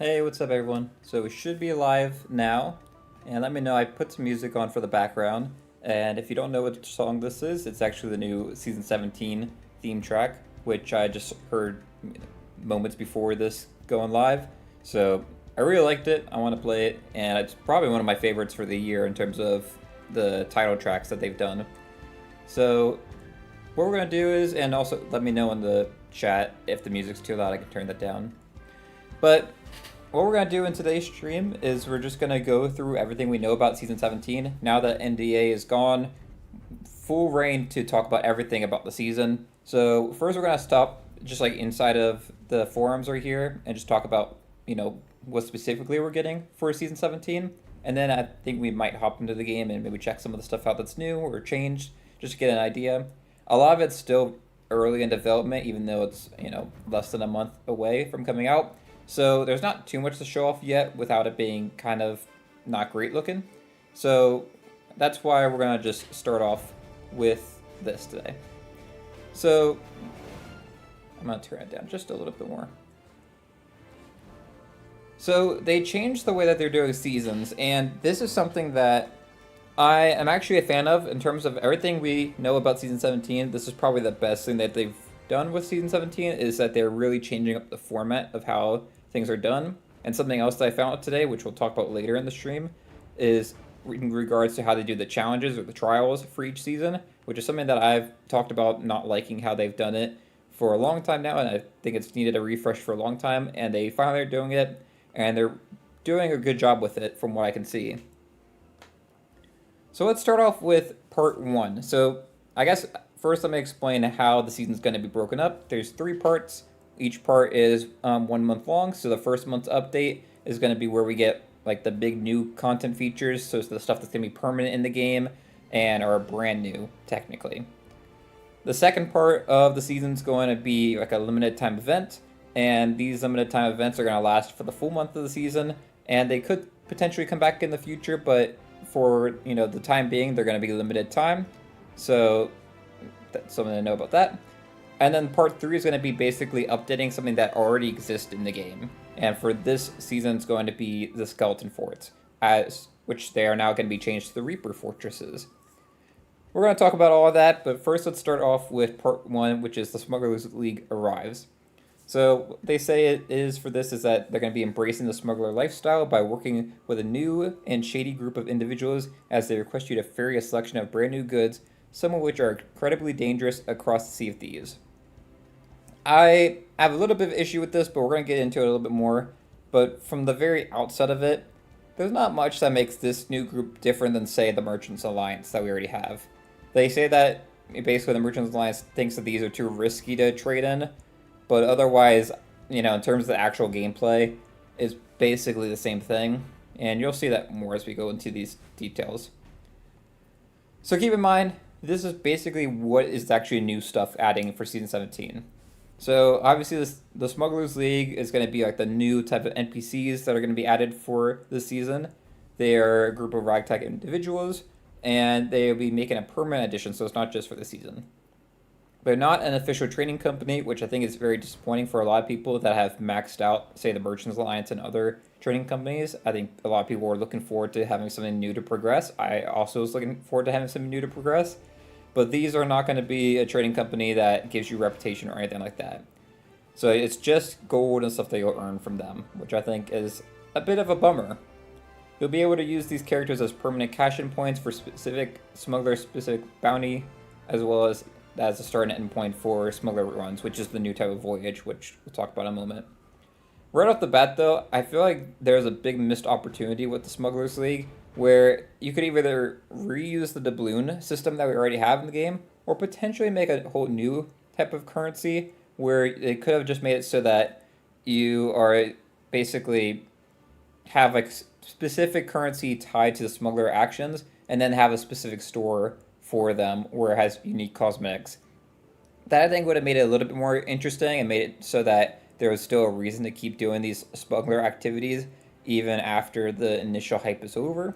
Hey, what's up, everyone? So we should be live now, and let me know. I put some music on for the background, and if you don't know what song this is, it's actually the new season 17 theme track, which I just heard moments before this going live. So I really liked it. I want to play it, and it's probably one of my favorites for the year in terms of the title tracks that they've done. So what we're gonna do is, and also let me know in the chat if the music's too loud. I can turn that down. But what we're going to do in today's stream is we're just going to go through everything we know about Season 17. Now that NDA is gone, full reign to talk about everything about the season. So first we're going to stop just like inside of the forums right here and just talk about, what specifically we're getting for Season 17. And then I think we might hop into the game and maybe check some of the stuff out that's new or changed just to get an idea. A lot of it's still early in development, even though it's, less than a month away from coming out. So there's not too much to show off yet without it being kind of not great looking. So that's why we're going to just start off with this today. So I'm going to turn it down just a little bit more. So they changed the way that they're doing seasons, and this is something that I am actually a fan of in terms of everything we know about Season 17. This is probably the best thing that they've done with Season 17 is that they're really changing up the format of how things are done. And something else that I found out today, which we'll talk about later in the stream, is in regards to how they do the challenges or the trials for each season, which is something that I've talked about not liking how they've done it for a long time now, and I think it's needed a refresh for a long time, and they finally are doing it, and they're doing a good job with it from what I can see. So let's start off with part one. So I guess first let me explain how the season's going to be broken up. There's 3 parts. Each part is 1 month long. So the first month's update is going to be where we get like the big new content features. So it's the stuff that's going to be permanent in the game and are brand new technically. The second part of the season is going to be like a limited time event. And these limited time events are going to last for the full month of the season. And they could potentially come back in the future, but for the time being, they're going to be limited time. So that's something to know about that. And then part 3 is going to be basically updating something that already exists in the game. And for this season, it's going to be the skeleton forts, which they are now going to be changed to the Reaper fortresses. We're going to talk about all of that, but first let's start off with part 1, which is the Smugglers League arrives. So what they say it is for this is that they're going to be embracing the smuggler lifestyle by working with a new and shady group of individuals as they request you to ferry a selection of brand new goods, some of which are incredibly dangerous across the Sea of Thieves. I have a little bit of issue with this, but we're going to get into it a little bit more. But from the very outset of it, there's not much that makes this new group different than, say, the Merchants Alliance that we already have. They say that basically the Merchants Alliance thinks that these are too risky to trade in, but otherwise, in terms of the actual gameplay, is basically the same thing. And you'll see that more as we go into these details. So keep in mind, this is basically what is actually new stuff adding for Season 17. So obviously the Smugglers League is going to be like the new type of NPCs that are going to be added for this season. They are a group of ragtag individuals, and they'll be making a permanent addition, so it's not just for the season. They're not an official trading company, which I think is very disappointing for a lot of people that have maxed out, say, the Merchants Alliance and other trading companies. I think a lot of people are looking forward to having something new to progress. I also was looking forward to having something new to progress. But these are not going to be a trading company that gives you reputation or anything like that. So it's just gold and stuff that you'll earn from them, which I think is a bit of a bummer. You'll be able to use these characters as permanent cash-in points for specific smuggler-specific bounty, as well as a start and end point for smuggler runs, which is the new type of voyage, which we'll talk about in a moment. Right off the bat, though, I feel like there's a big missed opportunity with the Smugglers League, where you could either reuse the doubloon system that we already have in the game, or potentially make a whole new type of currency, where they could have just made it so that you are basically have like specific currency tied to the smuggler actions, and then have a specific store for them where it has unique cosmetics. That I think would have made it a little bit more interesting and made it so that there was still a reason to keep doing these smuggler activities even after the initial hype is over.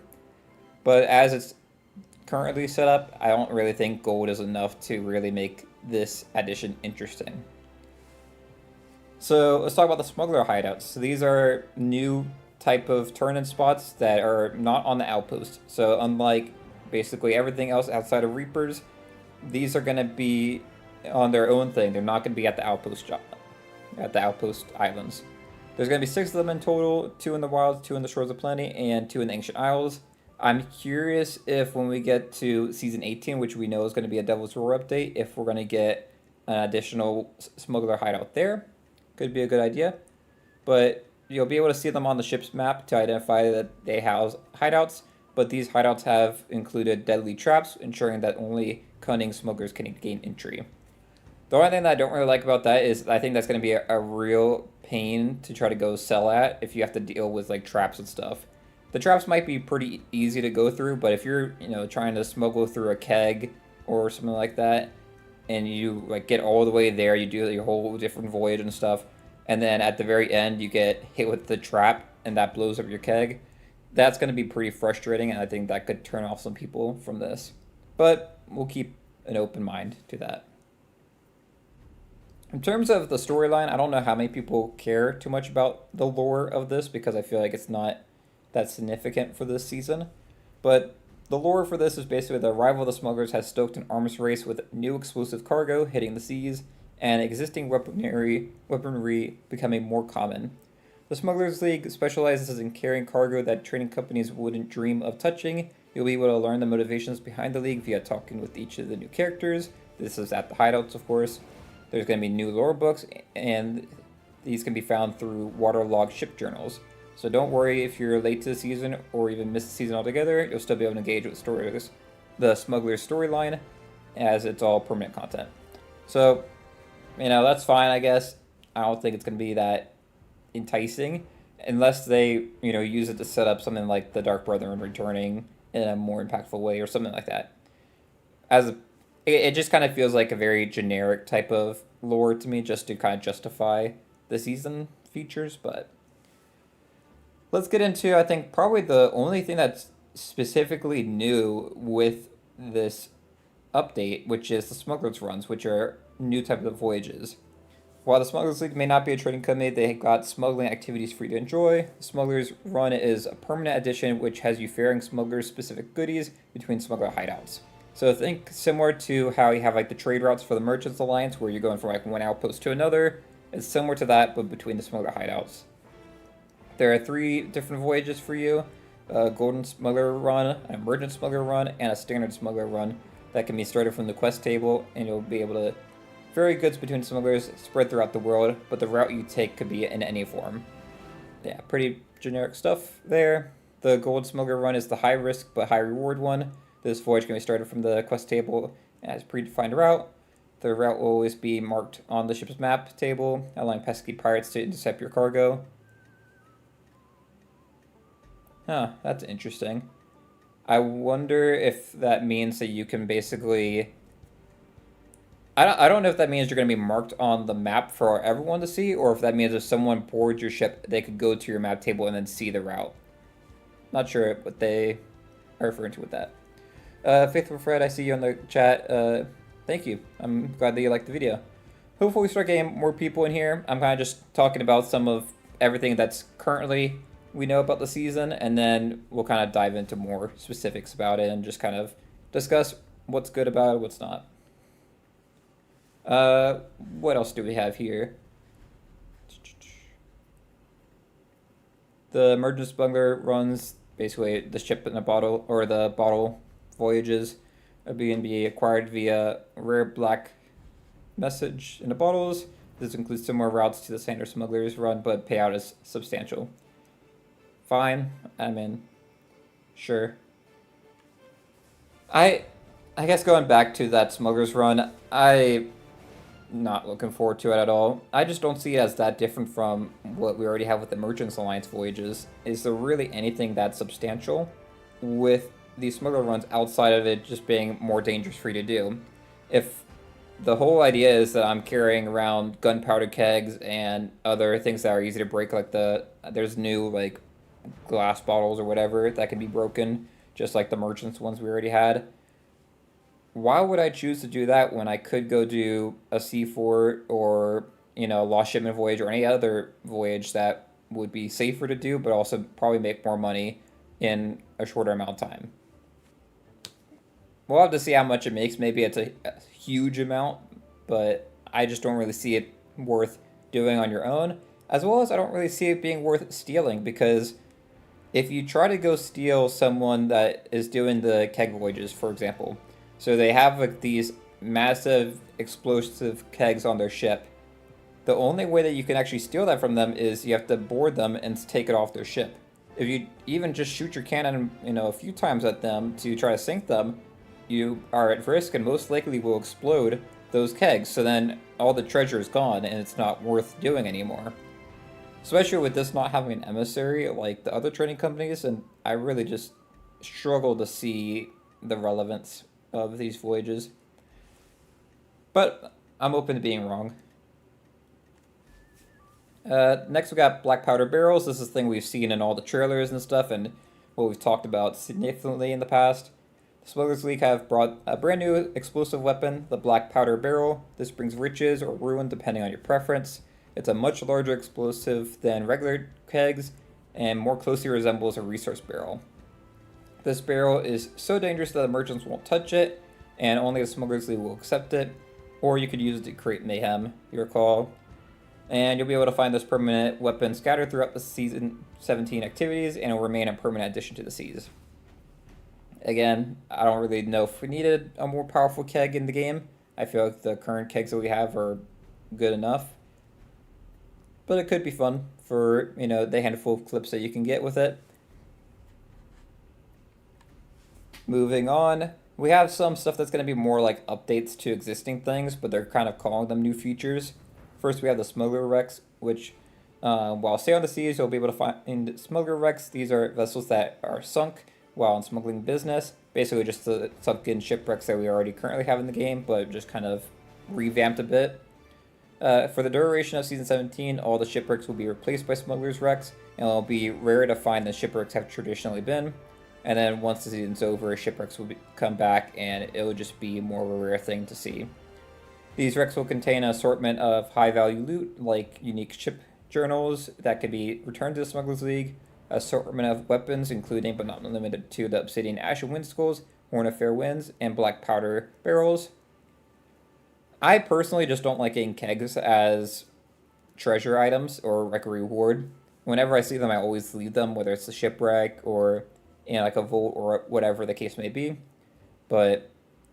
But as it's currently set up, I don't really think gold is enough to really make this addition interesting. So let's talk about the smuggler hideouts. So these are new type of turn-in spots that are not on the outpost. So unlike basically everything else outside of Reapers, these are going to be on their own thing. They're not going to be at the outpost islands. There's going to be 6 of them in total, 2 in the wilds, 2 in the shores of plenty, and 2 in the ancient isles. I'm curious if when we get to season 18, which we know is going to be a Devil's Roar update, if we're going to get an additional smuggler hideout there. Could be a good idea. But you'll be able to see them on the ship's map to identify that they house hideouts, but these hideouts have included deadly traps, ensuring that only cunning smugglers can gain entry. The only thing that I don't really like about that is I think that's going to be a real pain to try to go sell at if you have to deal with like traps and stuff. The traps might be pretty easy to go through, but if you're, trying to smuggle through a keg or something like that, and you like get all the way there, you do your whole different voyage and stuff, and then at the very end you get hit with the trap and that blows up your keg, that's going to be pretty frustrating, and I think that could turn off some people from this. But we'll keep an open mind to that. In terms of the storyline, I don't know how many people care too much about the lore of this because I feel like it's not that significant for this season. But the lore for this is basically the arrival of the smugglers has stoked an arms race with new explosive cargo hitting the seas and existing weaponry becoming more common. The Smugglers League specializes in carrying cargo that trading companies wouldn't dream of touching. You'll be able to learn the motivations behind the league via talking with each of the new characters. This is at the hideouts, of course. There's going to be new lore books, and these can be found through waterlogged ship journals. So don't worry if you're late to the season or even miss the season altogether, you'll still be able to engage with the Smuggler's storyline, as it's all permanent content. So, that's fine, I guess. I don't think it's going to be that enticing, unless they, use it to set up something like the Dark Brethren returning in a more impactful way or something like that. It just kind of feels like a very generic type of lore to me, just to kind of justify the season features, but let's get into, I think, probably the only thing that's specifically new with this update, which is the Smugglers runs, which are new type of voyages. While the Smugglers League may not be a trading company, they got smuggling activities for you to enjoy. The Smugglers run is a permanent addition, which has you ferrying smugglers-specific goodies between smuggler hideouts. So think similar to how you have like the trade routes for the Merchants Alliance, where you're going from like one outpost to another. It's similar to that, but between the smuggler hideouts. There are 3 different voyages for you: a Golden Smuggler run, an Emergent Smuggler run, and a Standard Smuggler run that can be started from the quest table, and you'll be able to ferry goods between smugglers spread throughout the world, but the route you take could be in any form. Yeah, pretty generic stuff there. The Gold Smuggler run is the high risk but high reward one. This voyage can be started from the quest table as predefined route. The route will always be marked on the ship's map table, allowing pesky pirates to intercept your cargo. Huh, that's interesting. I wonder if that means that you can basically... I don't know if that means you're going to be marked on the map for everyone to see, or if that means if someone boards your ship, they could go to your map table and then see the route. Not sure what they are referring to with that. Faithful Fred, I see you in the chat. Thank you. I'm glad that you liked the video. Hopefully we start getting more people in here. I'm kind of just talking about some of everything that's currently we know about the season, and then we'll kind of dive into more specifics about it and just kind of discuss what's good about it, what's not. What else do we have here? The Emergent Smuggler runs basically the ship in a bottle, or the bottle voyages are being acquired via rare black message in the bottles. This includes similar routes to the standard Smugglers run, but payout is substantial. Fine, I'm in. Sure. I guess going back to that Smugglers run, I'm not looking forward to it at all. I just don't see it as that different from what we already have with the Merchants Alliance voyages. Is there really anything that substantial with these Smuggler runs outside of it just being more dangerous for you to do? If the whole idea is that I'm carrying around gunpowder kegs and other things that are easy to break, like there's new like glass bottles or whatever that can be broken, just like the Merchants ones we already had. Why would I choose to do that when I could go do a sea fort or a lost shipment voyage or any other voyage that would be safer to do, but also probably make more money in a shorter amount of time. We'll have to see how much it makes. Maybe it's a huge amount, but I just don't really see it worth doing on your own. As well as I don't really see it being worth stealing, because if you try to go steal someone that is doing the keg voyages, for example, so they have like these massive explosive kegs on their ship, the only way that you can actually steal that from them is you have to board them and take it off their ship. If you even just shoot your cannon, a few times at them to try to sink them, you are at risk and most likely will explode those kegs. So then all the treasure is gone and it's not worth doing anymore. Especially with this not having an emissary like the other trading companies, and I really just struggle to see the relevance of these voyages. But I'm open to being wrong. Next we got black powder barrels. This is a thing we've seen in all the trailers and stuff, and what we've talked about significantly in the past. The Smugglers League have brought a brand new explosive weapon, the black powder barrel. This brings riches or ruin depending on your preference. It's a much larger explosive than regular kegs and more closely resembles a resource barrel. This barrel is so dangerous that the merchants won't touch it, and only the Smugglers League will accept it, or you could use it to create mayhem, your call. And you'll be able to find this permanent weapon scattered throughout the Season 17 activities, and it will remain a permanent addition to the seas. Again, I don't really know if we needed a more powerful keg in the game. I feel like the current kegs that we have are good enough. But it could be fun for, the handful of clips that you can get with it. Moving on, we have some stuff that's going to be more like updates to existing things, but they're kind of calling them new features. First, we have the Smuggler wrecks, which, while stay on the seas, you'll be able to find Smuggler wrecks. These are vessels that are sunk while in smuggling business. Basically just the sunken shipwrecks that we already currently have in the game, but just kind of revamped a bit. For the duration of Season 17, all the shipwrecks will be replaced by Smugglers wrecks, and it'll be rare to find the shipwrecks have traditionally been. And then once the season's over, shipwrecks will come back, and it'll just be more of a rare thing to see. These wrecks will contain an assortment of high-value loot, like unique ship journals that can be returned to the Smugglers League, assortment of weapons, including but not limited to the Obsidian Ash and Wind Skulls, Horn of Fair Winds, and Black Powder Barrels. I personally just don't like getting kegs as treasure items or like a reward. Whenever I see them, I always leave them, whether it's a shipwreck or like a vault or whatever the case may be. But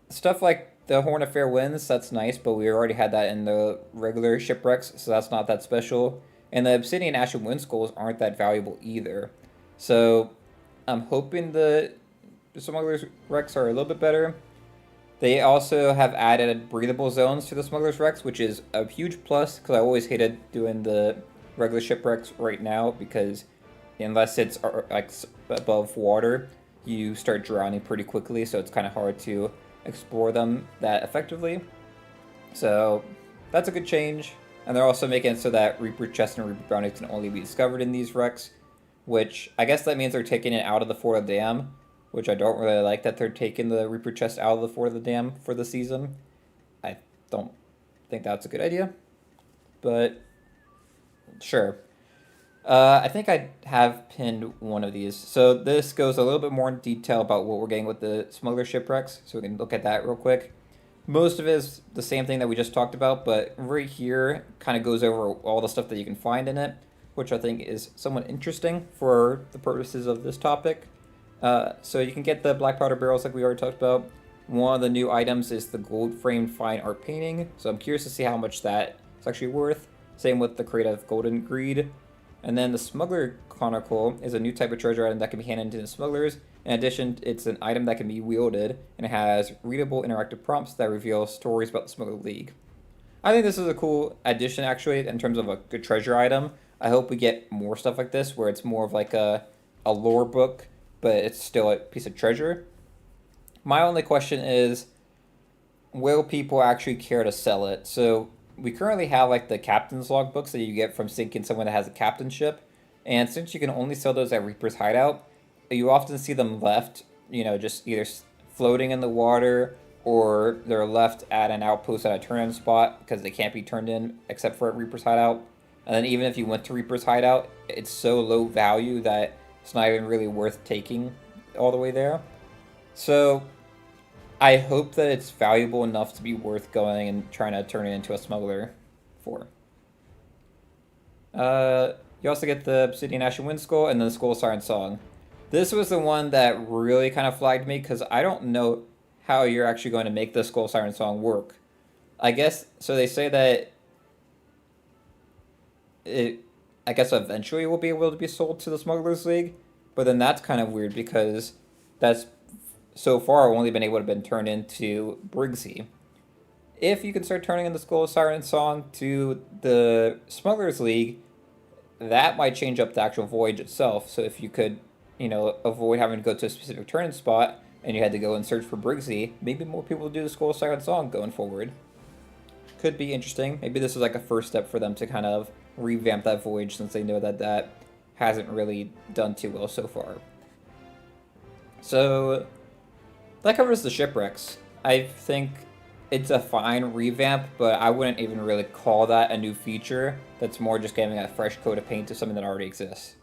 stuff like the Horn of Fair Winds, that's nice, but we already had that in the regular shipwrecks, so that's not that special. And the Obsidian Ash and Wind Skulls aren't that valuable either. So I'm hoping the Smugglers wrecks are a little bit better. They also have added breathable zones to the Smugglers wrecks, which is a huge plus, because I always hated doing the regular shipwrecks right now, because unless it's like above water, you start drowning pretty quickly, so it's kind of hard to explore them that effectively. So that's a good change. And they're also making it so that Reaper chests and Reaper bounties can only be discovered in these wrecks, which I guess that means they're taking it out of the Fort of the Dam, which I don't really like that they're taking the Reaper chest out of the Fort of the Dam for the season. I don't think that's a good idea, but sure. I think I have pinned one of these. So this goes a little bit more in detail about what we're getting with the Smuggler shipwrecks, so we can look at that real quick. Most of it is the same thing that we just talked about, but right here kind of goes over all the stuff that you can find in it, which I think is somewhat interesting for the purposes of this topic. So you can get the black powder barrels like we already talked about. One of the new items is the gold framed fine art painting, so I'm curious to see how much that is actually worth. Same with the crate of golden greed. And then the Smuggler Chronicle is a new type of treasure item that can be handed to the smugglers. In addition, it's an item that can be wielded, and it has readable interactive prompts that reveal stories about the Smugglers League. I think this is a cool addition, actually, in terms of a good treasure item. I hope we get more stuff like this, where it's more of like a lore book, but it's still a piece of treasure. My only question is, will people actually care to sell it? So we currently have like the captain's logbooks that you get from sinking someone that has a captain ship, and since you can only sell those at Reaper's Hideout, you often see them left, just either floating in the water or they're left at an outpost at a turn-in spot because they can't be turned in except for at Reaper's Hideout. And then even if you went to Reaper's Hideout, it's so low value that it's not even really worth taking all the way there. So I hope that it's valuable enough to be worth going and trying to turn it into a smuggler for. You also get the Obsidian Ashen Wind Skull and the Skull Siren Song. This was the one that really kind of flagged me because I don't know how you're actually going to make the Skull Siren Song work. I guess, so they say that I guess eventually will be able to be sold to the Smugglers League, but then that's kind of weird because that's so far only been able to been turned into Briggsy. If you can start turning in the Skull Siren Song to the Smugglers League, that might change up the actual voyage itself. So if you could, avoid having to go to a specific turn-in spot and you had to go and search for Briggsy, maybe more people will do the Skull Siren Song going forward. Could be interesting. Maybe this is like a first step for them to kind of revamp that voyage since they know that hasn't really done too well so far. So that covers the shipwrecks. I think it's a fine revamp, but I wouldn't even really call that a new feature. That's more just giving a fresh coat of paint to something that already exists.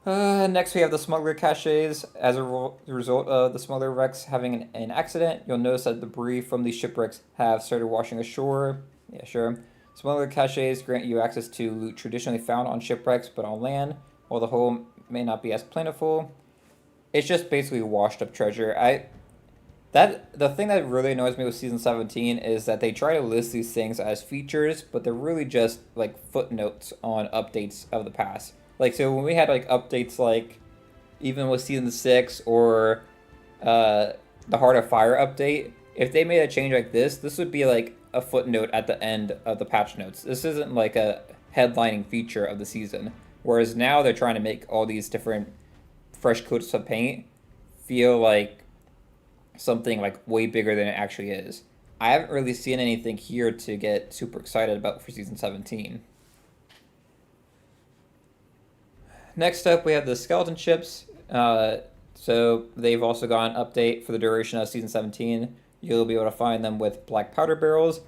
Next we have the Smuggler caches. As a result of the Smuggler wrecks having an accident, you'll notice that debris from these shipwrecks have started washing ashore. Yeah, sure. Smuggler caches grant you access to loot traditionally found on shipwrecks but on land, while the whole may not be as plentiful. It's just basically washed up treasure. The thing that really annoys me with Season 17 is that they try to list these things as features, but they're really just like footnotes on updates of the past. Like, so when we had like updates like even with Season 6 or the Heart of Fire update, if they made a change like this would be like a footnote at the end of the patch notes. This isn't like a headlining feature of the season. Whereas now they're trying to make all these different fresh coats of paint feel like something like way bigger than it actually is. I haven't really seen anything here to get super excited about for Season 17. Next up, we have the skeleton ships. So they've also got an update for the duration of Season 17. You'll be able to find them with black powder barrels,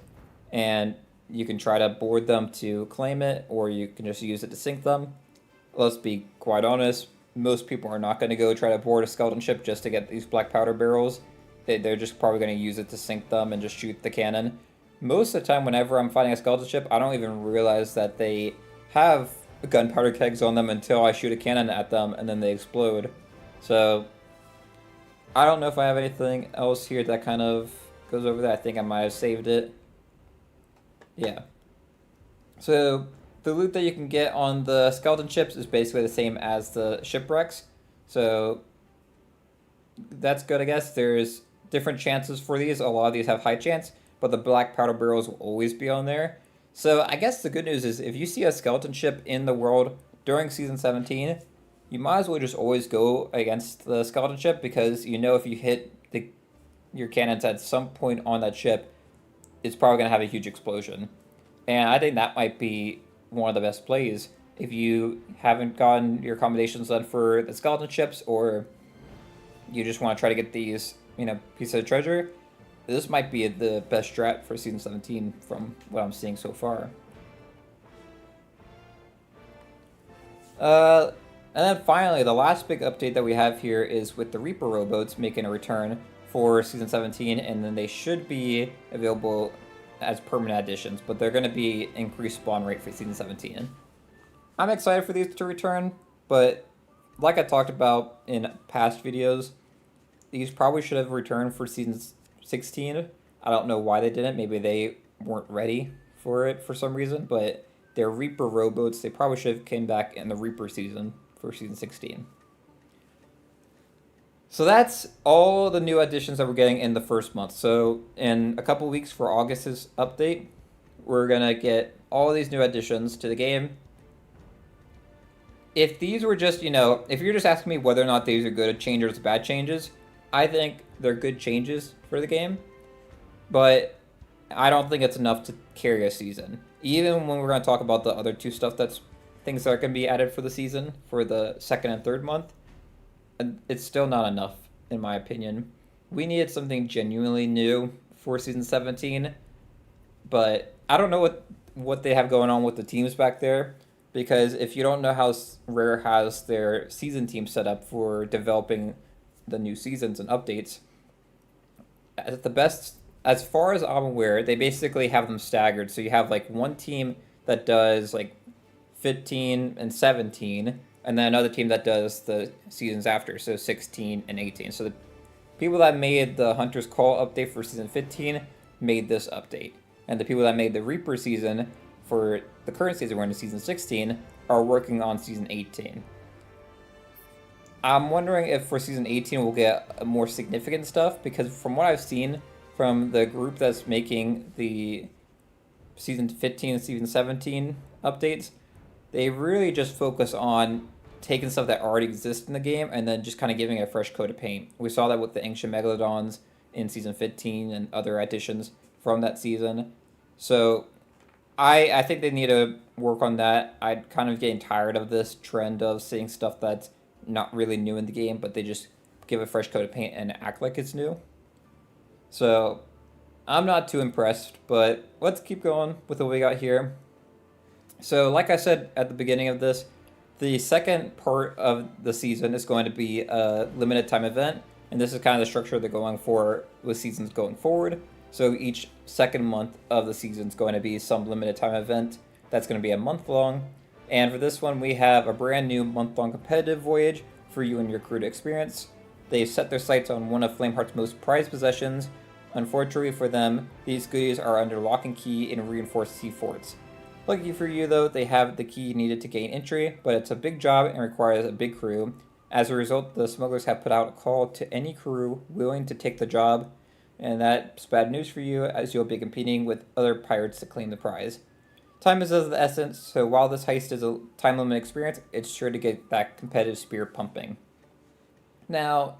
and you can try to board them to claim it, or you can just use it to sink them. Let's be quite honest, most people are not going to go try to board a skeleton ship just to get these black powder barrels. They're just probably going to use it to sink them and just shoot the cannon. Most of the time, whenever I'm fighting a skeleton ship, I don't even realize that they have gunpowder kegs on them until I shoot a cannon at them and then they explode. So I don't know if I have anything else here that kind of goes over that. I think I might have saved it. Yeah. So the loot that you can get on the skeleton ships is basically the same as the shipwrecks. So that's good, I guess. There's different chances for these. A lot of these have high chance, but the black powder barrels will always be on there. So I guess the good news is if you see a skeleton ship in the world during Season 17, you might as well just always go against the skeleton ship, because you know if you hit your cannons at some point on that ship, it's probably going to have a huge explosion. And I think that might be one of the best plays. If you haven't gotten your accommodations done for the skeleton ships, or you just want to try to get these, pieces of treasure, this might be the best strat for Season 17 from what I'm seeing so far. And then finally, the last big update that we have here is with the Reaper rowboats making a return for Season 17, and then they should be available as permanent additions, but they're going to be increased spawn rate for Season 17. I'm excited for these to return, but like I talked about in past videos, these probably should have returned for Season 16. I don't know why they didn't. Maybe they weren't ready for it for some reason, but they're Reaper rowboats. They probably should have came back in the Reaper season for Season 16. So that's all the new additions that we're getting in the first month. So in a couple weeks for August's update, we're going to get all these new additions to the game. If these were just, if you're just asking me whether or not these are good changes or bad changes, I think they're good changes for the game, but I don't think it's enough to carry a season. Even when we're going to talk about the other two stuff that's things that are going to be added for the season for the second and third month, it's still not enough, in my opinion. we needed something genuinely new for season 17, but I don't know what they have going on with the teams back there, because if you don't know how Rare has their season team set up for developing the new seasons and updates, at the best, as far as I'm aware, they basically have them staggered. So you have like one team that does like 15 and 17, and then another team that does the seasons after, so 16 and 18. So the people that made the Hunter's Call update for season 15 made this update. And the people that made the Reaper season for the current season, we're in season 16, are working on season 18. I'm wondering if for season 18 we'll get more significant stuff, because from what I've seen from the group that's making the season 15 and season 17 updates, they really just focus on taking stuff that already exists in the game and then just kind of giving it a fresh coat of paint. We saw that with the Ancient Megalodons in season 15 and other additions from that season. So I think they need to work on that. I'm kind of getting tired of this trend of seeing stuff that's not really new in the game, but they just give a fresh coat of paint and act like it's new. So I'm not too impressed, but let's keep going with what we got here. So like I said at the beginning of this, the second part of the season is going to be a limited time event, and this is kind of the structure they're going for with seasons going forward. So each second month of the season is going to be some limited time event that's going to be a month long. And for this one, we have a brand new month-long competitive voyage for you and your crew to experience. They've set their sights on one of Flameheart's most prized possessions. Unfortunately for them, these goodies are under lock and key in reinforced sea forts. Lucky for you though, they have the key needed to gain entry, but it's a big job and requires a big crew. As a result, the smugglers have put out a call to any crew willing to take the job, and that's bad news for you, as you'll be competing with other pirates to claim the prize. Time is of the essence, so while this heist is a time-limited experience, it's sure to get that competitive spirit pumping. Now,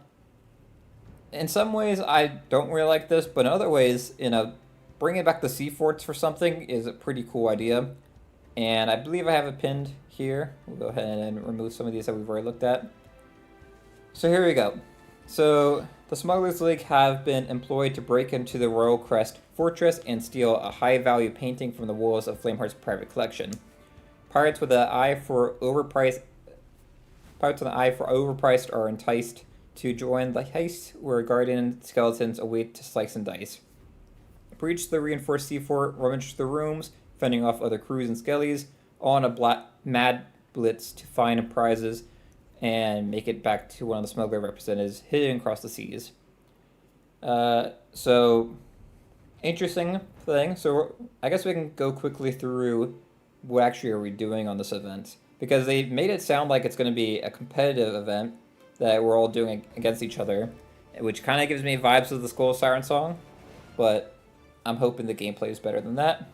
in some ways, I don't really like this, but in other ways, bringing back the sea forts for something is a pretty cool idea. And I believe I have it pinned here. We'll go ahead and remove some of these that we've already looked at. So here we go. So the Smugglers League have been employed to break into the Royal Crest Fortress and steal a high-value painting from the walls of Flameheart's private collection. Pirates with an eye for overpriced are enticed to join the heist, where guardian skeletons await to slice and dice. Breach the reinforced sea fort, rummage the rooms, fending off other crews and skellies, all on a mad blitz to find prizes and make it back to one of the smuggler representatives hidden across the seas. So, interesting thing. So I guess we can go quickly through what actually are we doing on this event, because they made it sound like it's going to be a competitive event that we're all doing against each other, which kind of gives me vibes of the Skull Siren song, but I'm hoping the gameplay is better than that.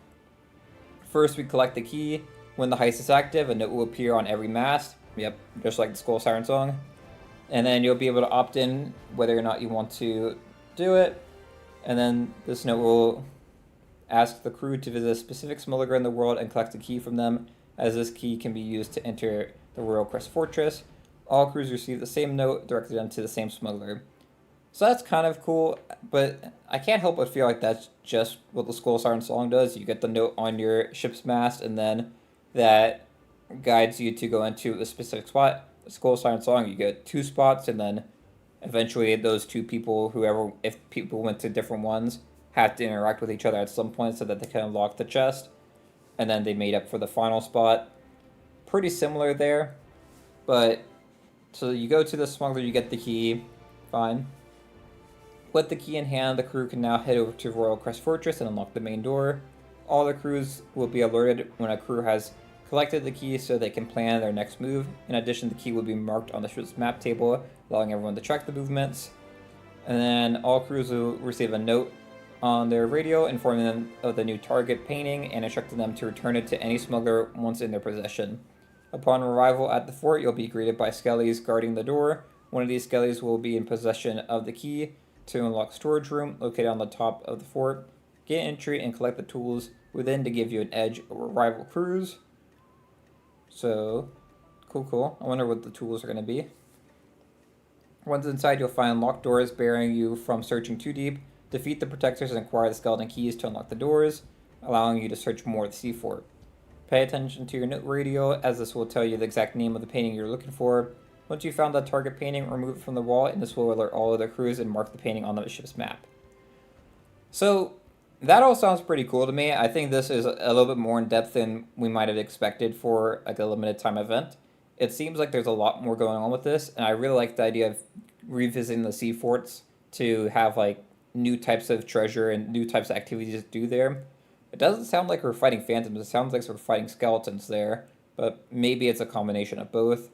First, we collect the key. When the heist is active, a note will appear on every mast. Yep, just like the Skull Siren song. And then you'll be able to opt in whether or not you want to do it. And then this note will ask the crew to visit a specific smuggler in the world and collect a key from them, as this key can be used to enter the Royal Crest Fortress. All crews receive the same note directed them to the same smuggler. So that's kind of cool, but I can't help but feel like that's just what the Skull Siren song does. You get the note on your ship's mast, and then that guides you to go into a specific spot. The Skull Siren song, you get 2 spots, and then eventually those 2 people, if people went to different ones, have to interact with each other at some point so that they can unlock the chest, and then they made up for the final spot. Pretty similar there, but so you go to the smuggler, you get the key, fine. With the key in hand, the crew can now head over to Royal Crest Fortress and unlock the main door. All the crews will be alerted when a crew has collected the key so they can plan their next move. In addition, the key will be marked on the ship's map table, allowing everyone to track the movements. And then all crews will receive a note on their radio informing them of the new target painting and instructing them to return it to any smuggler once in their possession. Upon arrival at the fort, you'll be greeted by skellies guarding the door. One of these skellies will be in possession of the key to unlock storage room located on the top of the fort. Get entry and collect the tools within to give you an edge over rival crews. So, cool. I wonder what the tools are going to be. Once inside, you'll find locked doors barring you from searching too deep. Defeat the protectors and acquire the skeleton keys to unlock the doors, allowing you to search more of the sea fort. Pay attention to your note radio, as this will tell you the exact name of the painting you're looking for. Once you've found that target painting, remove it from the wall, and this will alert all other crews and mark the painting on the ship's map. So, that all sounds pretty cool to me. I think this is a little bit more in depth than we might have expected for like a limited time event. It seems like there's a lot more going on with this, and I really like the idea of revisiting the sea forts to have like new types of treasure and new types of activities to do there. It doesn't sound like we're fighting phantoms. It sounds like we're fighting skeletons there, but maybe it's a combination of both.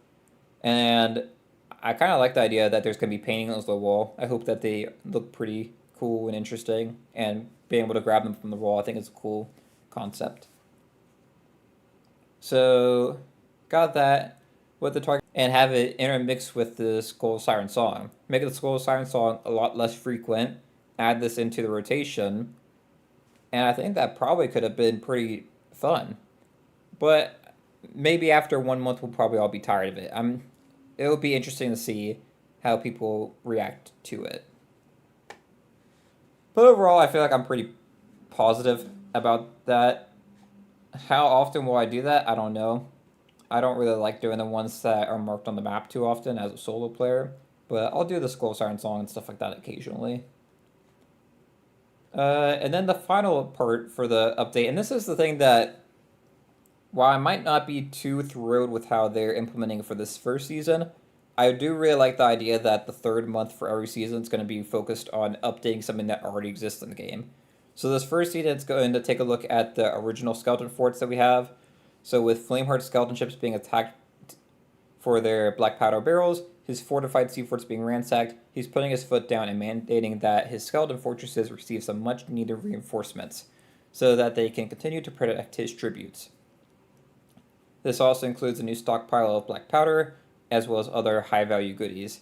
And I kind of like the idea that there's going to be paintings on the wall. I hope that they look pretty cool and interesting, and being able to grab them from the wall, I think is a cool concept. So, got that with the target, and have it intermixed with the Skull Siren song. Make the Skull Siren song a lot less frequent. Add this into the rotation, and I think that probably could have been pretty fun. But maybe after 1 month, we'll probably all be tired of it. It will be interesting to see how people react to it. But overall, I feel like I'm pretty positive about that. How often will I do that? I don't know. I don't really like doing the ones that are marked on the map too often as a solo player, but I'll do the Skull Siren song and stuff like that occasionally. And then the final part for the update, and this is the thing that, while I might not be too thrilled with how they're implementing for this first season, I do really like the idea that the third month for every season is going to be focused on updating something that already exists in the game. So this first season is going to take a look at the original skeleton forts that we have. So with Flameheart skeleton ships being attacked for their black powder barrels, his fortified sea forts being ransacked, he's putting his foot down and mandating that his skeleton fortresses receive some much needed reinforcements so that they can continue to protect his tributes. This also includes a new stockpile of black powder, as well as other high-value goodies.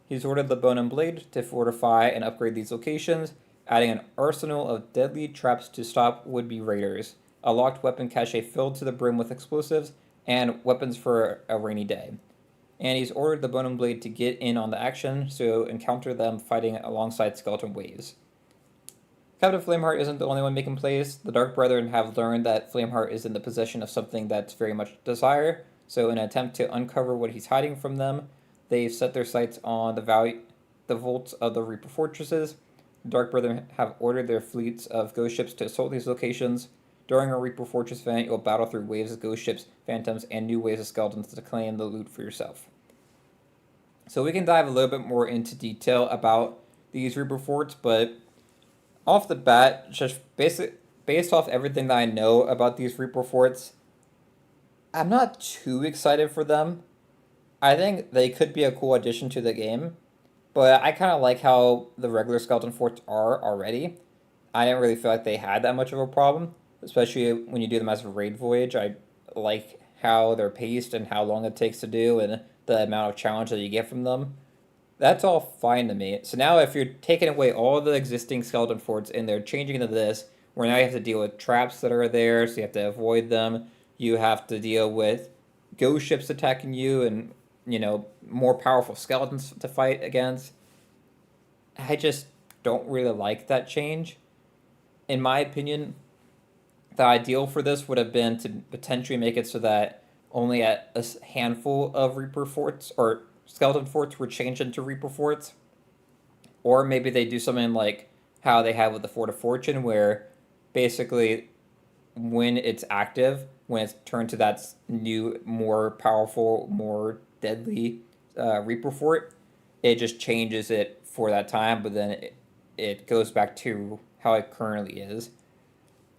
He's ordered the Bone and Blade to fortify and upgrade these locations, adding an arsenal of deadly traps to stop would-be raiders, a locked weapon cache filled to the brim with explosives, and weapons for a rainy day. And he's ordered the Bone and Blade to get in on the action, so encounter them fighting alongside skeleton waves. Captain Flameheart isn't the only one making plays. The Dark Brethren have learned that Flameheart is in the possession of something that's very much desire, so in an attempt to uncover what he's hiding from them, they've set their sights on the vaults of the Reaper fortresses. The Dark Brethren have ordered their fleets of ghost ships to assault these locations. During a Reaper Fortress event, you'll battle through waves of ghost ships, phantoms, and new waves of skeletons to claim the loot for yourself. So we can dive a little bit more into detail about these Reaper forts, but off the bat, just based off everything that I know about these Reaper forts, I'm not too excited for them. I think they could be a cool addition to the game, but I kind of like how the regular skeleton forts are already. I didn't really feel like they had that much of a problem, especially when you do them as a raid voyage. I like how they're paced and how long it takes to do and the amount of challenge that you get from them. That's all fine to me. So now if you're taking away all the existing skeleton forts and they're changing into this, where now you have to deal with traps that are there, so you have to avoid them. You have to deal with ghost ships attacking you and, more powerful skeletons to fight against. I just don't really like that change. In my opinion, the ideal for this would have been to potentially make it so that only a handful of Reaper forts or skeleton forts were changed into Reaper forts. Or maybe they do something like how they have with the Fort of Fortune, where basically when it's active, when it's turned to that new, more powerful, more deadly Reaper fort, it just changes it for that time, but then it goes back to how it currently is.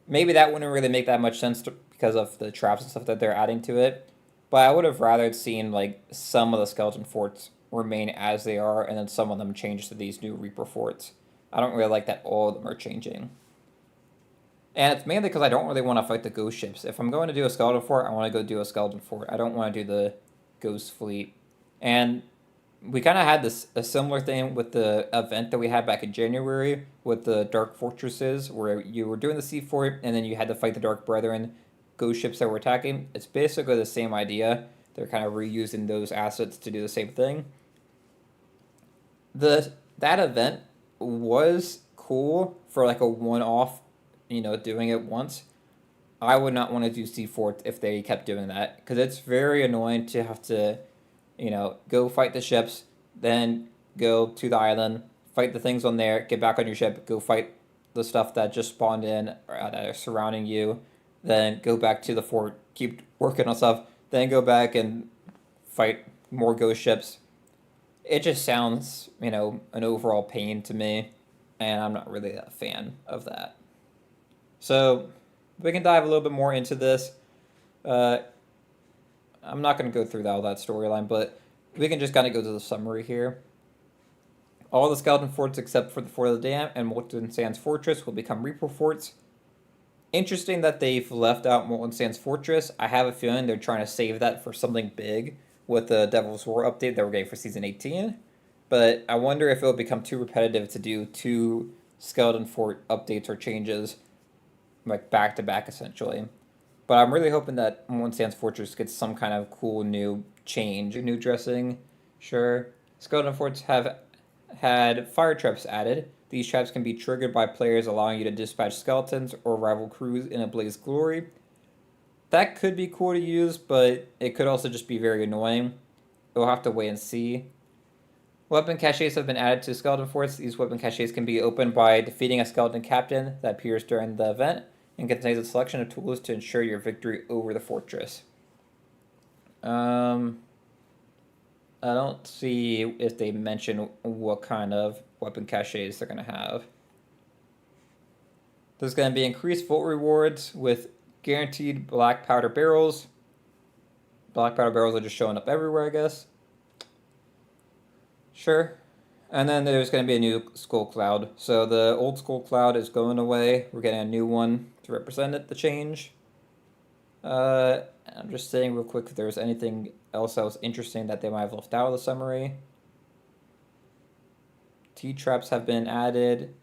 Maybe that wouldn't really make that much sense because of the traps and stuff that they're adding to it, but I would have rather seen like some of the skeleton forts remain as they are, and then some of them change to these new Reaper forts. I don't really like that all of them are changing. And it's mainly because I don't really want to fight the ghost ships. If I'm going to do a skeleton fort, I want to go do a skeleton fort. I don't want to do the ghost fleet. And we kind of had a similar thing with the event that we had back in January with the Dark Fortresses, where you were doing the sea fort, and then you had to fight the Dark Brethren ghost ships that were attacking. It's basically the same idea. They're kind of reusing those assets to do the same thing. That event was cool for like a one-off, doing it once. I would not want to do C4 if they kept doing that because it's very annoying to have to, go fight the ships, then go to the island, fight the things on there, get back on your ship, go fight the stuff that just spawned in that are surrounding you, then go back to the fort, keep working on stuff, then go back and fight more ghost ships. It just sounds, an overall pain to me, and I'm not really a fan of that. So we can dive a little bit more into this. Uh, I'm not going to go through all that storyline, but we can just kind of go to the summary here. All the skeleton forts except for the Fort of the Dam and Molten Sands Fortress will become Reaper forts. Interesting that they've left out Molten Sands Fortress. I have a feeling they're trying to save that for something big with the Devil's War update that we're getting for Season 18. But I wonder if it'll become too repetitive to do two skeleton fort updates or changes like back to back essentially. But I'm really hoping that Molten Sands Fortress gets some kind of cool new change, new dressing. Sure. Skeleton forts have had fire traps added. These traps can be triggered by players, allowing you to dispatch skeletons or rival crews in a blaze glory. That could be cool to use, but it could also just be very annoying. We'll have to wait and see. Weapon caches have been added to skeleton forts. These weapon caches can be opened by defeating a skeleton captain that appears during the event and contains a selection of tools to ensure your victory over the fortress. I don't see if they mention what kind of weapon caches they're going to have. There's going to be increased vault rewards with guaranteed black powder barrels. Black powder barrels are just showing up everywhere, I guess. Sure. And then there's going to be a new skull cloud. So the old skull cloud is going away. We're getting a new one to represent it, the change. I'm just saying real quick if there's anything else that was interesting that they might have left out of the summary. T-traps have been added.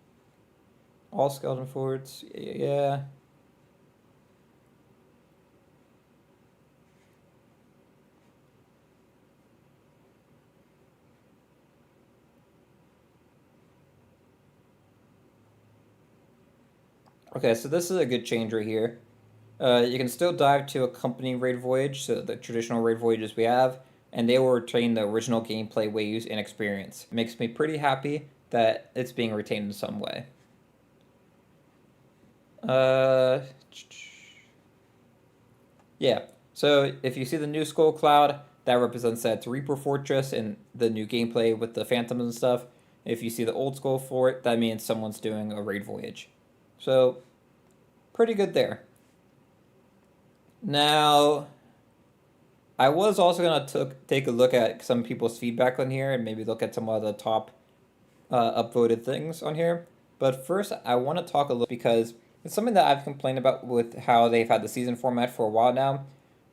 All skeleton forts, yeah. Okay, so this is a good change right here. You can still dive to a company raid voyage, so the traditional raid voyages we have, and they will retain the original gameplay waves and experience. It makes me pretty happy that it's being retained in some way. Yeah, so if you see the new skull cloud, that represents that it's Reaper Fortress and the new gameplay with the phantoms and stuff. If you see the old skull fort, that means someone's doing a raid voyage. So, pretty good there. Now, I was also going to take a look at some people's feedback on here and maybe look at some of the top upvoted things on here. But first, I want to talk a little because it's something that I've complained about with how they've had the season format for a while now.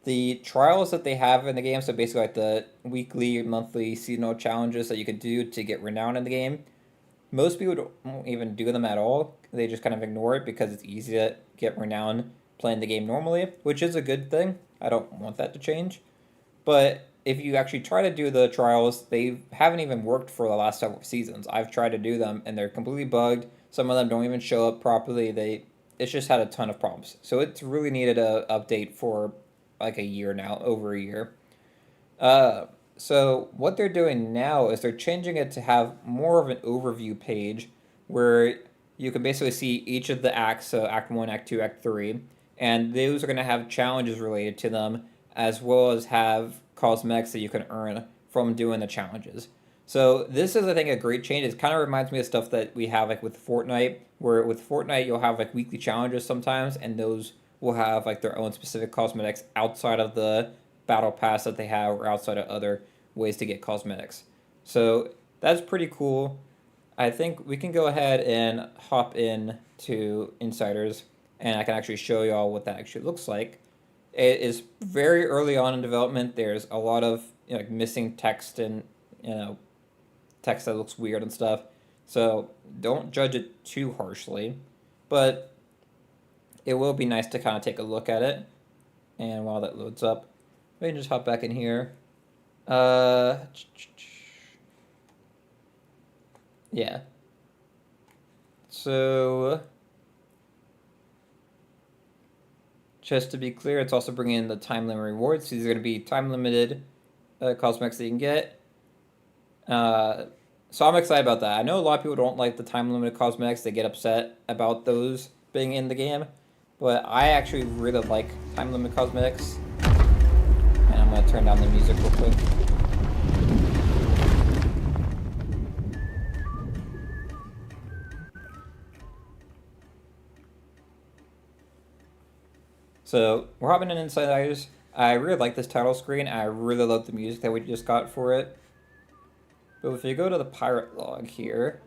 The trials that they have in the game, so basically like the weekly, monthly, seasonal challenges that you can do to get renown in the game, most people don't even do them at all. They just kind of ignore it because it's easy to get renown playing the game normally, which is a good thing. I don't want that to change. But if you actually try to do the trials, they haven't even worked for the last several seasons. I've tried to do them and they're completely bugged. Some of them don't even show up properly. It's just had a ton of problems. So it's really needed a update for like a year now, over a year. So what they're doing now is they're changing it to have more of an overview page where you can basically see each of the acts, so Act 1, Act 2, Act 3, and those are going to have challenges related to them, as well as have cosmetics that you can earn from doing the challenges. So this is, I think, a great change. It kind of reminds me of stuff that we have like with Fortnite, where with Fortnite you'll have like weekly challenges sometimes, and those will have like their own specific cosmetics outside of the battle pass that they have or outside of other ways to get cosmetics. So that's pretty cool. I think we can go ahead and hop in to Insiders and I can actually show y'all what that actually looks like. It is very early on in development. There's a lot of like missing text and text that looks weird and stuff. So don't judge it too harshly, but it will be nice to kind of take a look at it. And while that loads up, we can just hop back in here. Yeah. So, just to be clear, it's also bringing in the time limit rewards. These are going to be time limited cosmetics that you can get. So I'm excited about that. I know a lot of people don't like the time limited cosmetics. They get upset about those being in the game. But I actually really like time limit cosmetics. And I'm going to turn down the music real quick. So we're hopping in Insiders. I really like this title screen. I really love the music that we just got for it. But if you go to the pirate log here,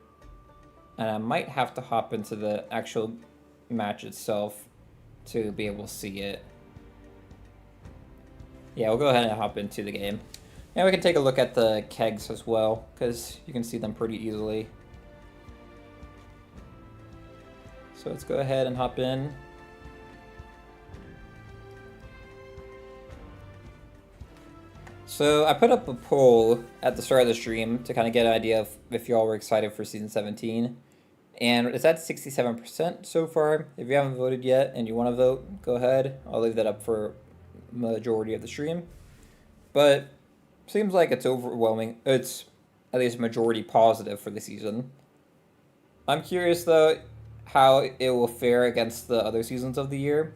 and I might have to hop into the actual match itself to be able to see it. Yeah, we'll go ahead and hop into the game. And we can take a look at the kegs as well, because you can see them pretty easily. So let's go ahead and hop in. So I put up a poll at the start of the stream to kind of get an idea of if y'all were excited for Season 17. And it's at 67% so far. If you haven't voted yet and you want to vote, go ahead. I'll leave that up for majority of the stream. But seems like it's overwhelming. It's at least majority positive for the season. I'm curious though how it will fare against the other seasons of the year.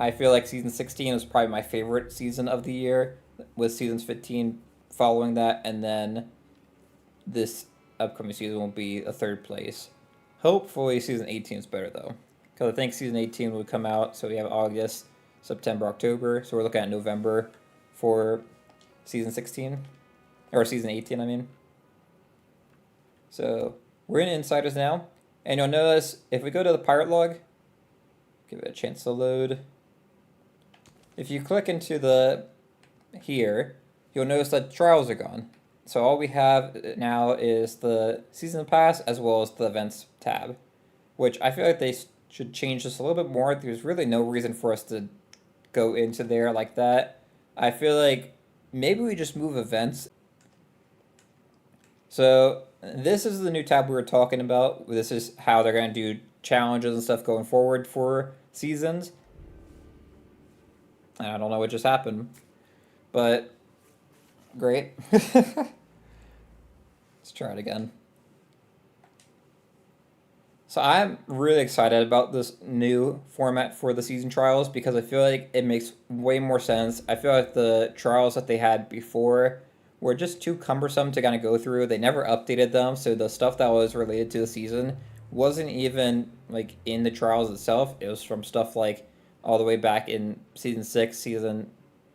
I feel like Season 16 was probably my favorite season of the year, with Seasons 15 following that, and then this upcoming season will be a third place. Hopefully Season 18 is better though, because I think Season 18 would come out, so we have August, September, October, so we're looking at November for Season 16, or Season 18 I mean. So we're in Insiders now, and you'll notice if we go to the pirate log, give it a chance to load. If you click into the here, you'll notice that trials are gone. So all we have now is the season pass as well as the events tab, which I feel like they should change this a little bit more. There's really no reason for us to go into there like that. I feel like maybe we just move events. So this is the new tab we were talking about. This is how they're going to do challenges and stuff going forward for seasons. I don't know what just happened, but great. Let's try it again. So I'm really excited about this new format for the season trials because I feel like it makes way more sense. I feel like the trials that they had before were just too cumbersome to kind of go through. They never updated them, so the stuff that was related to the season wasn't even like in the trials itself. It was from stuff like all the way back in Season 6, Season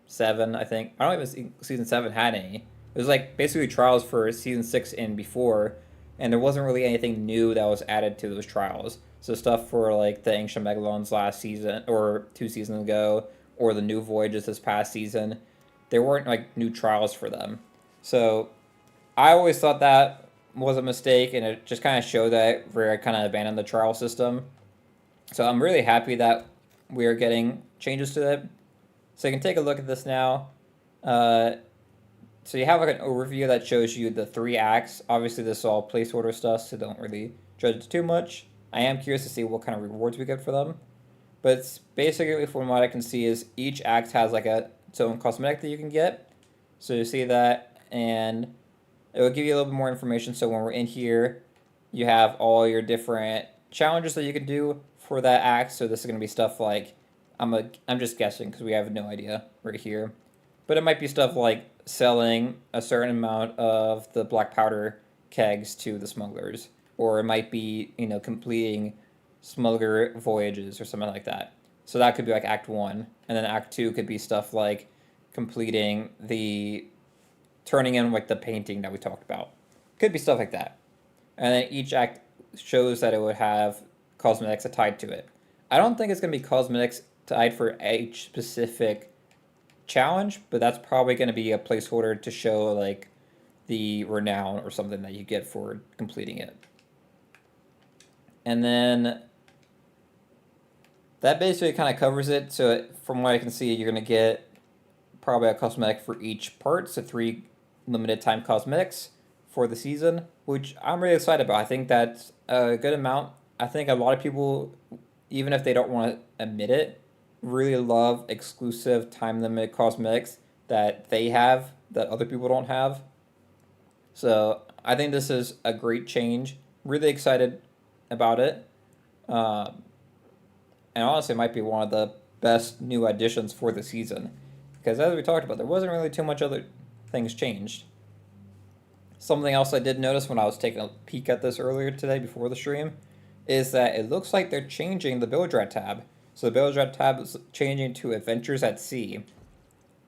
7, I think. I don't even think Season 7 had any. It was like basically trials for Season 6 and before, and there wasn't really anything new that was added to those trials. So stuff for like the Ancient Megalons last season, or 2 seasons ago, or the new voyages this past season, there weren't like new trials for them. So I always thought that was a mistake, and it just kind of showed that Rare kind of abandoned the trial system. So I'm really happy that we are getting changes to it. So you can take a look at this now. So you have like an overview that shows you the 3 acts. Obviously this is all placeholder stuff, so don't really judge it too much. I am curious to see what kind of rewards we get for them. But it's basically, from what I can see, is each act has like its own cosmetic that you can get. So you see that, and it will give you a little bit more information. So when we're in here, you have all your different challenges that you can do for that act. So this is going to be stuff like, I'm just guessing because we have no idea right here. But it might be stuff like selling a certain amount of the black powder kegs to the smugglers. Or it might be, completing smuggler voyages or something like that. So that could be like Act 1. And then Act 2 could be stuff like completing turning in like the painting that we talked about. Could be stuff like that. And then each act shows that it would have cosmetics tied to it. I don't think it's going to be cosmetics tied for each specific challenge, but that's probably going to be a placeholder to show like the renown or something that you get for completing it. And then that basically kind of covers it. So from what I can see, you're going to get probably a cosmetic for each part. So 3 limited time cosmetics for the season, which I'm really excited about. I think that's a good amount. I think a lot of people, even if they don't want to admit it, really love exclusive time limit cosmetics that they have that other people don't have. So I think this is a great change. Really excited about it. Um, and honestly, it might be one of the best new additions for the season. Because as we talked about, there wasn't really too much other things changed. Something else I did notice when I was taking a peek at this earlier today before the stream is that it looks like they're changing the Bilge Rat tab. So the Bilge Rat tab is changing to Adventures at Sea.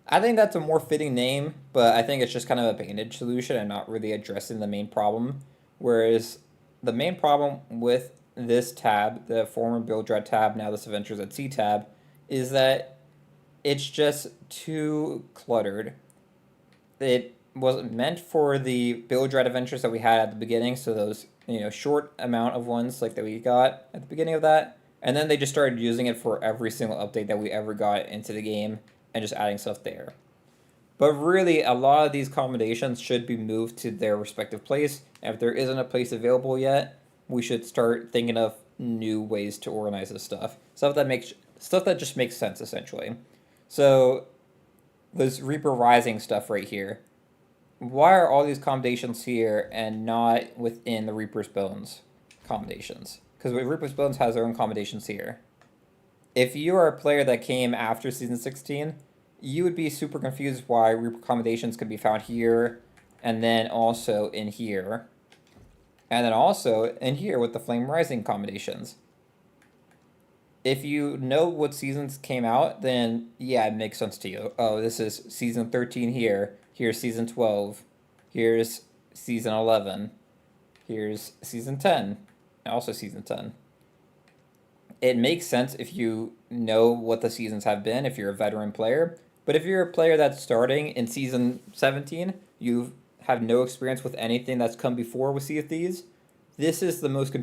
I think that's a more fitting name, but I think it's just kind of a bandage solution and not really addressing the main problem. Whereas the main problem with this tab, the former Bilge Rat tab, now this Adventures at Sea tab, is that it's just too cluttered. It wasn't meant for the Bilge Rat adventures that we had at the beginning, so those short amount of ones like that we got at the beginning of that, and then they just started using it for every single update that we ever got into the game and just adding stuff there. But really, a lot of these accommodations should be moved to their respective place, and if there isn't a place available yet, we should start thinking of new ways to organize this stuff that just makes sense essentially. So this Reaper Rising stuff right here. Why are all these accommodations here and not within the Reaper's Bones accommodations? Because Reaper's Bones has their own accommodations here. If you are a player that came after Season 16, you would be super confused why Reaper accommodations could be found here, and then also in here. And then also in here with the Flame Rising accommodations. If you know what seasons came out, then yeah, it makes sense to you. Oh, this is Season 13 here. Here's Season 12. Here's Season 11. Here's Season 10. And also Season 10. It makes sense if you know what the seasons have been, if you're a veteran player. But if you're a player that's starting in Season 17, you have no experience with anything that's come before with Sea of Thieves, this is the most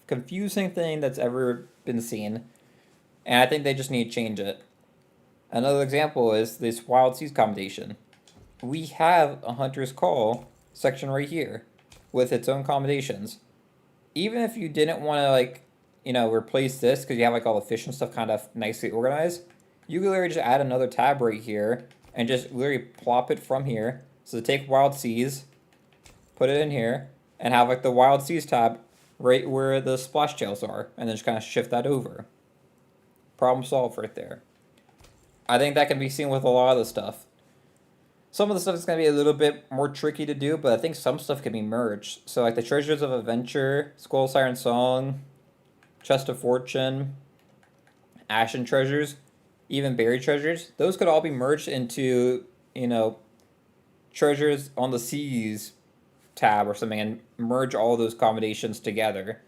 confusing thing that's ever been seen. And I think they just need to change it. Another example is this Wild Seas accommodation. We have a Hunter's Call section right here with its own accommodations. Even if you didn't want to replace this because you have all the fish and stuff kind of nicely organized, you could literally just add another tab right here and just literally plop it from here. So take Wild Seas, put it in here, and have the Wild Seas tab right where the splash tails are, and then just kind of shift that over. Problem solved right there. I think that can be seen with a lot of the stuff. Some of the stuff is going to be a little bit more tricky to do, but I think some stuff can be merged. So the Treasures of Adventure, Skull Siren Song, Chest of Fortune, Ashen Treasures, even Buried Treasures, those could all be merged into, Treasures on the Seas tab or something and merge all those accommodations together.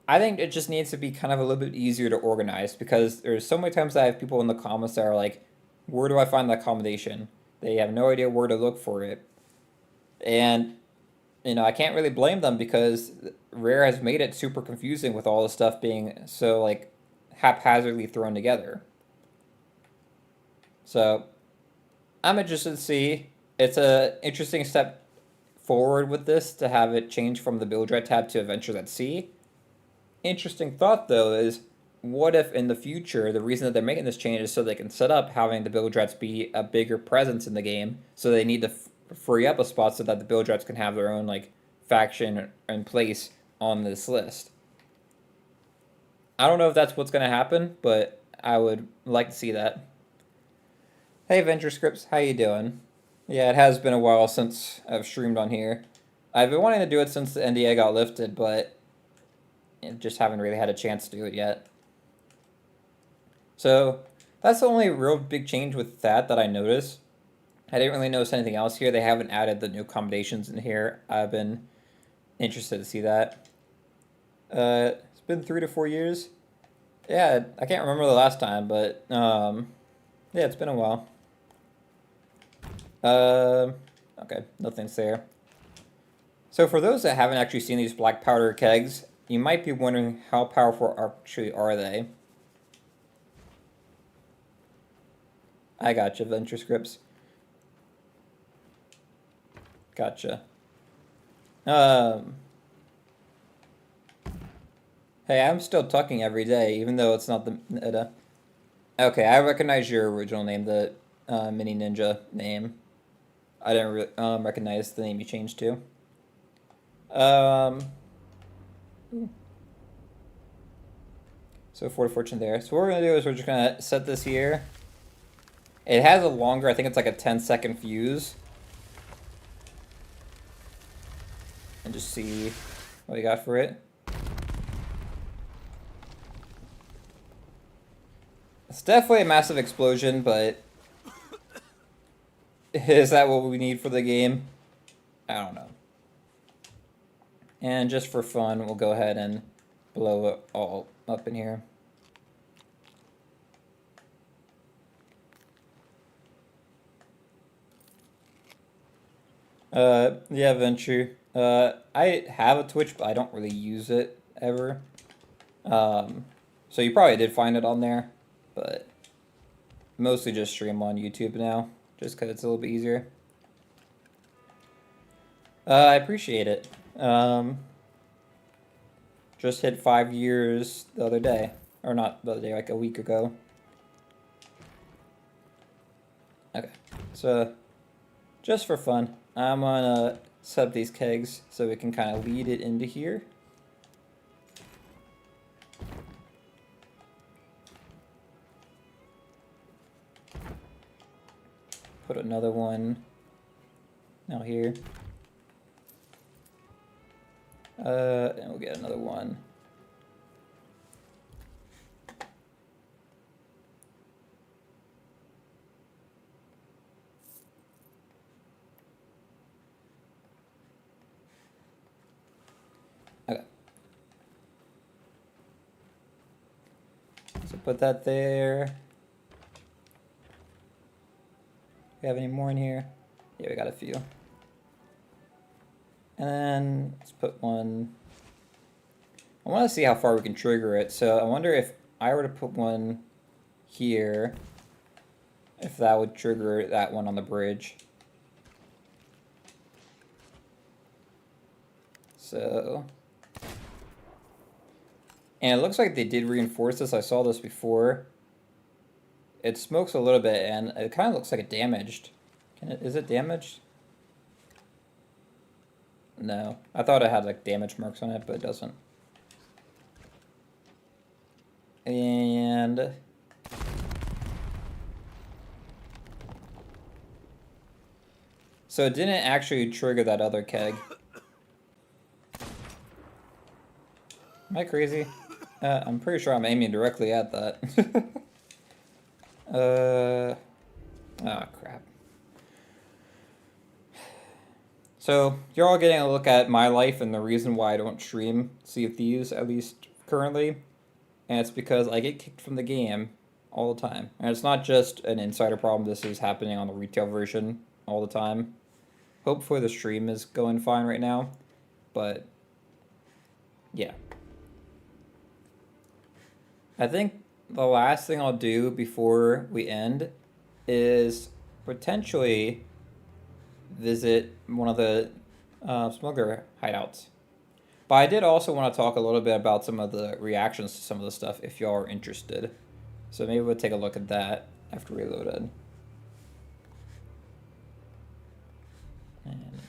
I think it just needs to be kind of a little bit easier to organize because there's so many times I have people in the comments that are like, where do I find the accommodation? They have no idea where to look for it. And, I can't really blame them because Rare has made it super confusing with all the stuff being so, haphazardly thrown together. So, I'm interested to see. It's an interesting step forward with this to have it change from the Bilge Rat tab to Adventures at Sea. Interesting thought though is, what if in the future the reason that they're making this change is so they can set up having the Bilge Rats be a bigger presence in the game, so they need to free up a spot so that the Bilge Rats can have their own faction in place on this list. I don't know if that's what's going to happen, but I would like to see that. Hey Venture Scripts, how you doing? Yeah, it has been a while since I've streamed on here. I've been wanting to do it since the NDA got lifted, but just haven't really had a chance to do it yet. So that's the only real big change with that I noticed. I didn't really notice anything else here. They haven't added the new accommodations in here. I've been interested to see that. It's been 3 to 4 years. Yeah, I can't remember the last time, but yeah, it's been a while. Okay, nothing's there. So for those that haven't actually seen these black powder kegs, you might be wondering how powerful actually are they. I gotcha, Venture Scripts. Gotcha. Um, hey, I'm still talking every day, even though it's not the. Okay, I recognize your original name, the Mini Ninja name. I didn't recognize the name you changed to. So 4 fortune there. So what we're gonna do is we're just gonna set this here. It has a longer, I think it's like a 10-second fuse. And just see what we got for it. It's definitely a massive explosion, but is that what we need for the game? I don't know. And just for fun, we'll go ahead and blow it all up in here. Yeah, Venture. I have a Twitch, but I don't really use it ever. So you probably did find it on there, but mostly just stream on YouTube now, just because it's a little bit easier. I appreciate it. Just hit 5 years the other day. Or not the other day, like a week ago. Okay, so just for fun, I'm gonna set up these kegs so we can kind of lead it into here. Put another one out here. And we'll get another one. Okay. So put that there. We have any more in here? Yeah, we got a few. And then let's put one. I want to see how far we can trigger it. So I wonder if I were to put one here, if that would trigger that one on the bridge. So, and it looks like they did reinforce this. I saw this before. It smokes a little bit, and it kind of looks like it damaged. Is it damaged? No. I thought it had like damage marks on it, but it doesn't. And so it didn't actually trigger that other keg. Am I crazy? I'm pretty sure I'm aiming directly at that. Oh crap. So you're all getting a look at my life and the reason why I don't stream Sea of Thieves, at least currently. And it's because I get kicked from the game all the time. And it's not just an insider problem, this is happening on the retail version all the time. Hopefully the stream is going fine right now, but yeah. I think the last thing I'll do before we end is potentially visit one of the smuggler hideouts. But I did also want to talk a little bit about some of the reactions to some of the stuff if y'all are interested. So maybe we'll take a look at that after reloaded. And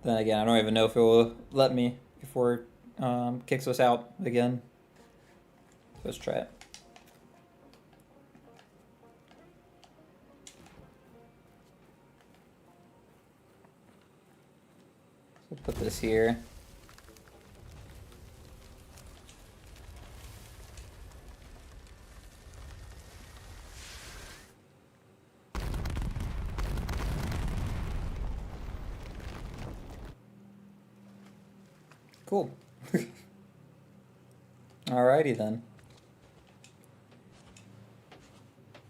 then again, I don't even know if it will let me before it kicks us out again. So let's try it. So put this here. Cool. Alrighty then.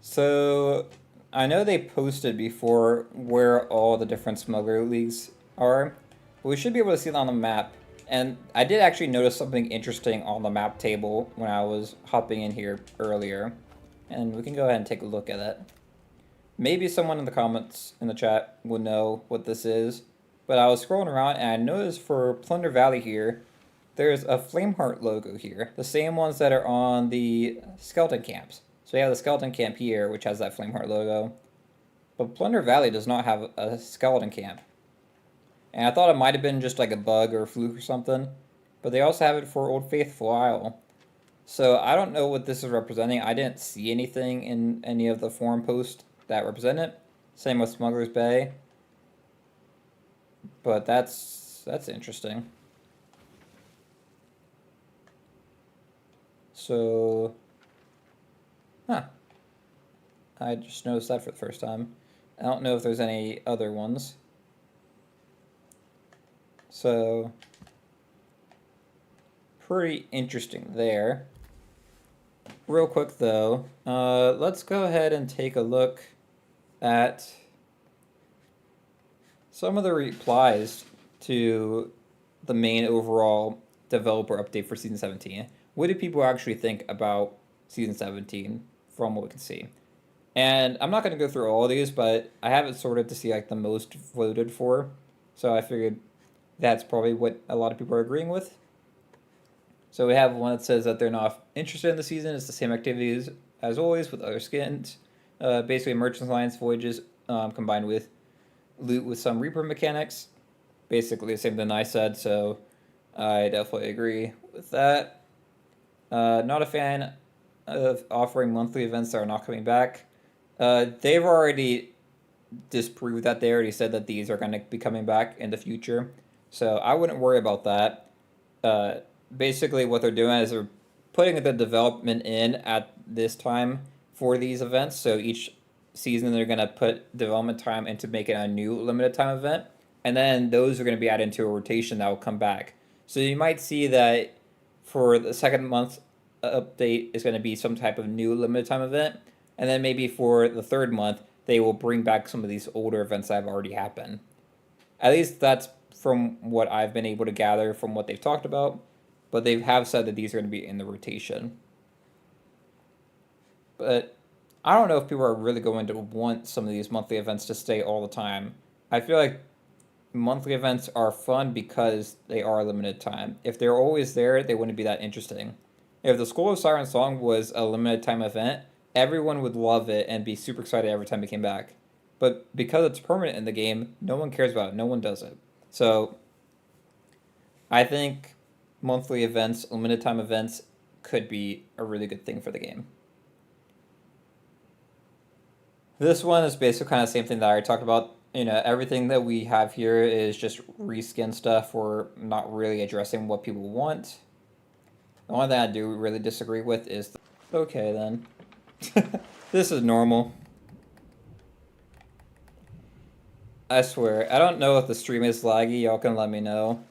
So I know they posted before where all the different smuggler leagues are, but we should be able to see it on the map. And I did actually notice something interesting on the map table when I was hopping in here earlier. And we can go ahead and take a look at it. Maybe someone in the comments in the chat will know what this is. But I was scrolling around and I noticed for Plunder Valley here, there's a Flameheart logo here. The same ones that are on the skeleton camps. So you have the skeleton camp here, which has that Flameheart logo. But Plunder Valley does not have a skeleton camp. And I thought it might have been just like a bug or a fluke or something. But they also have it for Old Faithful Isle. So I don't know what this is representing. I didn't see anything in any of the forum posts that represent it. Same with Smugglers Bay. But that's interesting. So, I just noticed that for the first time. I don't know if there's any other ones. So, pretty interesting there. Real quick though, let's go ahead and take a look at some of the replies to the main overall developer update for Season 17. What do people actually think about Season 17 from what we can see? And I'm not going to go through all of these, but I have it sorted to see like the most voted for. So I figured that's probably what a lot of people are agreeing with. So we have one that says that they're not interested in the season. It's the same activities as always with other skins. Basically Merchants Alliance voyages combined with loot with some Reaper mechanics. Basically the same thing I said, so I definitely agree with that. Not a fan of offering monthly events that are not coming back. They've already disproved that. They already said that these are going to be coming back in the future. So I wouldn't worry about that. Basically what they're doing is they're putting the development in at this time for these events. So each season they're going to put development time into making a new limited time event. And then those are going to be added into a rotation that will come back. So you might see that for the second month update is going to be some type of new limited time event. And then maybe for the third month, they will bring back some of these older events that have already happened. At least that's from what I've been able to gather from what they've talked about. But they have said that these are going to be in the rotation. But I don't know if people are really going to want some of these monthly events to stay all the time. I feel like monthly events are fun because they are limited time. If they're always there, they wouldn't be that interesting. If the School of Siren Song was a limited time event, everyone would love it and be super excited every time it came back. But because it's permanent in the game, no one cares about it. No one does it. So I think monthly events, limited time events, could be a really good thing for the game. This one is basically kind of the same thing that I already talked about. You know, everything that we have here is just reskin stuff. We're not really addressing what people want. The only thing I do really disagree with is... Okay, then. This is normal. I swear, I don't know if the stream is laggy. Y'all can let me know.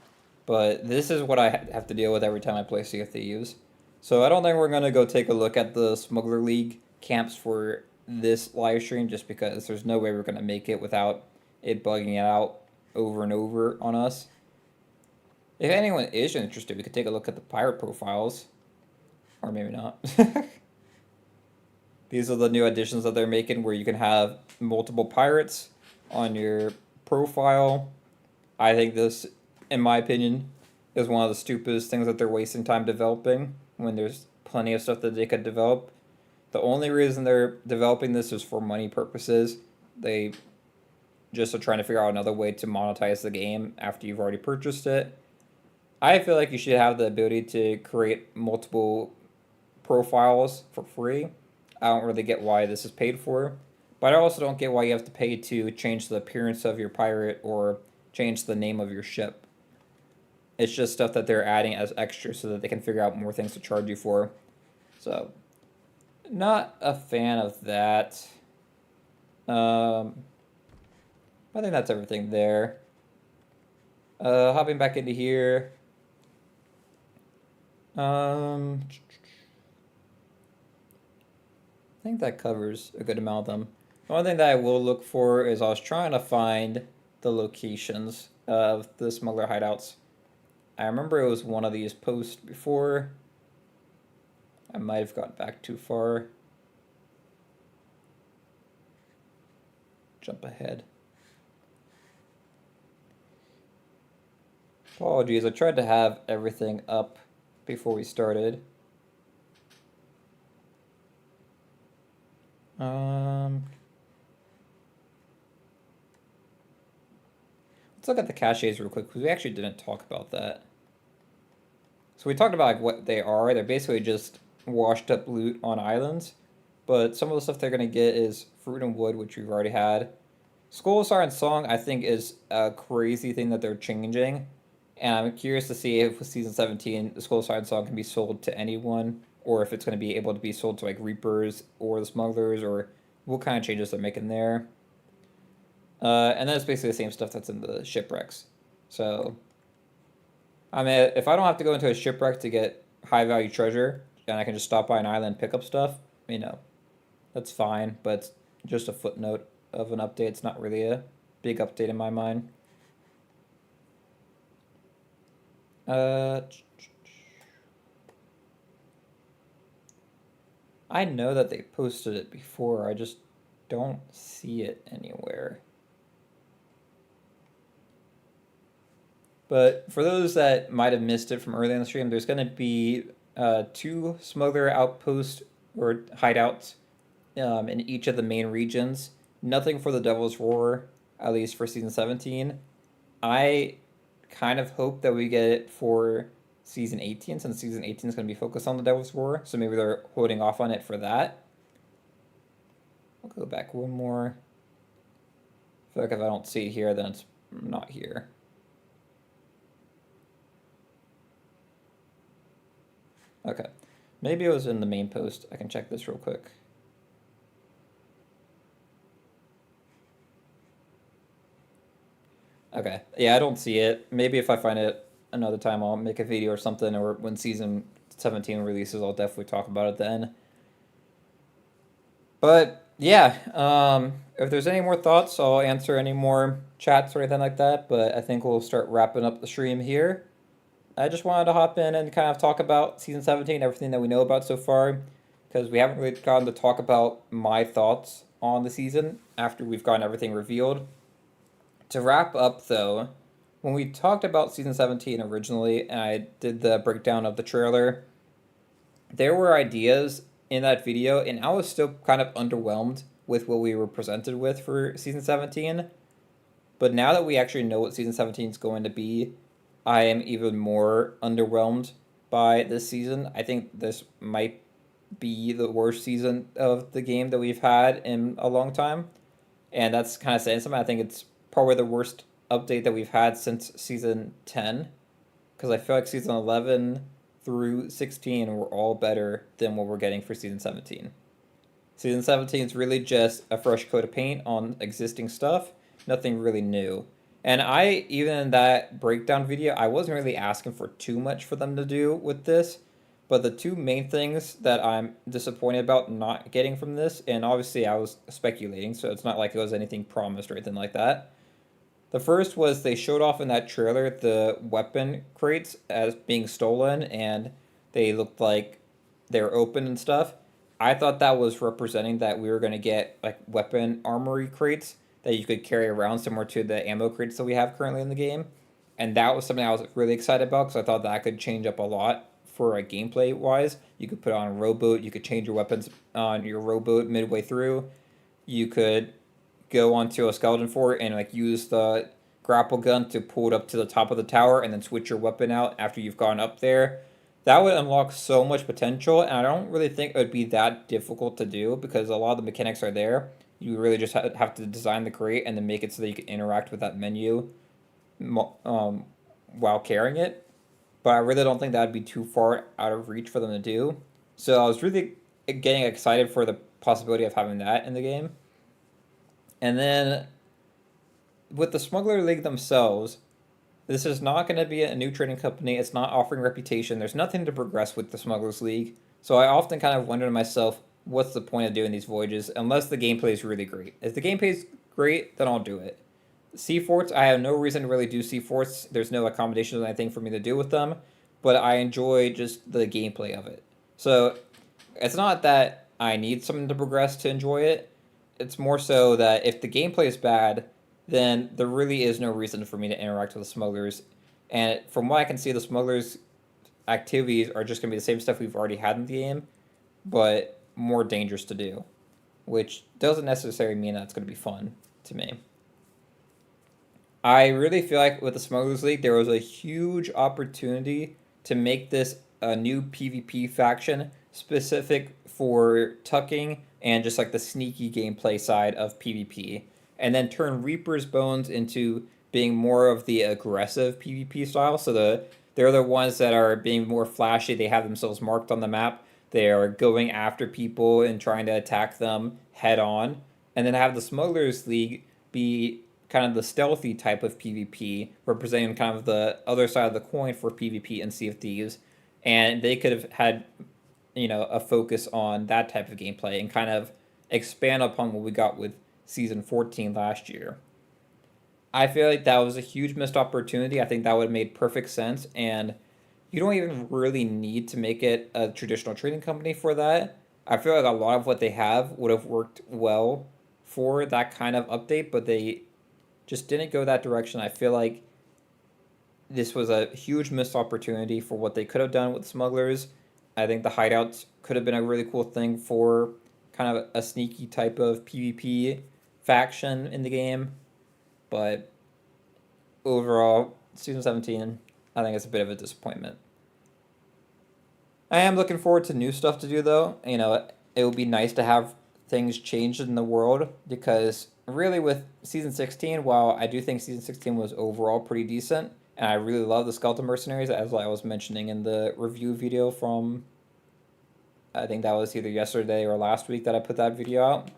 But this is what I have to deal with every time I play Sea of Thieves. So I don't think we're going to go take a look at the Smuggler League camps for this live stream, just because there's no way we're going to make it without it bugging out over and over on us. If anyone is interested, we could take a look at the pirate profiles. Or maybe not. These are the new additions that they're making where you can have multiple pirates on your profile. I think this, in my opinion, is one of the stupidest things that they're wasting time developing when there's plenty of stuff that they could develop. The only reason they're developing this is for money purposes. They just are trying to figure out another way to monetize the game after you've already purchased it. I feel like you should have the ability to create multiple profiles for free. I don't really get why this is paid for, but I also don't get why you have to pay to change the appearance of your pirate or change the name of your ship. It's just stuff that they're adding as extra so that they can figure out more things to charge you for. So, not a fan of that. I think that's everything there. Hopping back into here. I think that covers a good amount of them. The only thing that I will look for is I was trying to find the locations of the smuggler hideouts. I remember it was one of these posts before. I might have gotten back too far. Jump ahead. Apologies, I tried to have everything up before we started. Let's look at the caches real quick, because we actually didn't talk about that. So we talked about like what they are. They're basically just washed up loot on islands. But some of the stuff they're going to get is fruit and wood, which we've already had. Skull Siren Song, I think, is a crazy thing that they're changing. And I'm curious to see if with Season 17, the Skull Siren Song can be sold to anyone, or if it's going to be able to be sold to like Reapers or the Smugglers, or what kind of changes they're making there. And then it's basically the same stuff that's in the shipwrecks. So, I mean, if I don't have to go into a shipwreck to get high value treasure, and I can just stop by an island and pick up stuff, you know, that's fine. But it's just a footnote of an update. It's not really a big update in my mind. I know that they posted it before. I just don't see it anywhere. But for those that might have missed it from earlier in the stream, there's going to be 2 smuggler outposts or hideouts in each of the main regions. Nothing for the Devil's Roar, at least for Season 17. I kind of hope that we get it for Season 18, since Season 18 is going to be focused on the Devil's Roar, so maybe they're holding off on it for that. I'll go back one more. I feel like if I don't see it here, then it's not here. Okay. Maybe it was in the main post. I can check this real quick. Okay. Yeah, I don't see it. Maybe if I find it another time, I'll make a video or something, or when Season 17 releases, I'll definitely talk about it then. But, yeah. If there's any more thoughts, I'll answer any more chats or anything like that, but I think we'll start wrapping up the stream here. I just wanted to hop in and kind of talk about Season 17, everything that we know about so far, because we haven't really gotten to talk about my thoughts on the season after we've gotten everything revealed. To wrap up, though, when we talked about Season 17 originally, and I did the breakdown of the trailer, there were ideas in that video, and I was still kind of underwhelmed with what we were presented with for Season 17. But now that we actually know what Season 17 is going to be, I am even more underwhelmed by this season. I think this might be the worst season of the game that we've had in a long time. And that's kind of saying something. I think it's probably the worst update that we've had since Season 10. Because I feel like Season 11 through 16 were all better than what we're getting for Season 17. Season 17 is really just a fresh coat of paint on existing stuff. Nothing really new. And even in that breakdown video, I wasn't really asking for too much for them to do with this. But the 2 main things that I'm disappointed about not getting from this, and obviously I was speculating, so it's not like it was anything promised or anything like that. The first was they showed off in that trailer the weapon crates as being stolen, and they looked like they were open and stuff. I thought that was representing that we were going to get like weapon armory crates that you could carry around, similar to the ammo crates that we have currently in the game. And that was something I was really excited about, because I thought that could change up a lot for gameplay wise. You could put on a rowboat, you could change your weapons on your rowboat midway through. You could go onto a skeleton fort and like use the grapple gun to pull it up to the top of the tower and then switch your weapon out after you've gone up there. That would unlock so much potential, and I don't really think it would be that difficult to do, because a lot of the mechanics are there. You really just have to design the crate and then make it so that you can interact with that menu while carrying it. But I really don't think that would be too far out of reach for them to do. So I was really getting excited for the possibility of having that in the game. And then with the Smuggler League themselves, this is not going to be a new trading company. It's not offering reputation. There's nothing to progress with the Smugglers League. So I often kind of wonder to myself, what's the point of doing these voyages unless the gameplay is really great? If the gameplay is great, then I'll do it. Sea forts, I have no reason to really do sea forts. There's no accommodations or anything for me to do with them, but I enjoy just the gameplay of it. So it's not that I need something to progress to enjoy it. It's more so that if the gameplay is bad, then there really is no reason for me to interact with the smugglers. And from what I can see, the smugglers' activities are just going to be the same stuff we've already had in the game, but more dangerous to do, which doesn't necessarily mean that it's going to be fun to me. I really feel like with the Smugglers League, there was a huge opportunity to make this a new PvP faction specific for tucking and just like the sneaky gameplay side of PvP, and then turn Reaper's Bones into being more of the aggressive PvP style. So they're the ones that are being more flashy. They have themselves marked on the map. They are going after people and trying to attack them head on, and then have the Smugglers League be kind of the stealthy type of PvP, representing kind of the other side of the coin for PvP and Sea of Thieves. And they could have had, a focus on that type of gameplay and kind of expand upon what we got with Season 14 last year. I feel like that was a huge missed opportunity. I think that would have made perfect sense. And you don't even really need to make it a traditional trading company for that. I feel like a lot of what they have would have worked well for that kind of update, but they just didn't go that direction. I feel like this was a huge missed opportunity for what they could have done with smugglers. I think the hideouts could have been a really cool thing for kind of a sneaky type of PvP faction in the game. But overall, Season 17, I think it's a bit of a disappointment. I am looking forward to new stuff to do, though. It would be nice to have things changed in the world because really with Season 16, while I do think Season 16 was overall pretty decent, and I really love the Skeleton Mercenaries, as I was mentioning in the review video from, I think that was either yesterday or last week that I put that video out.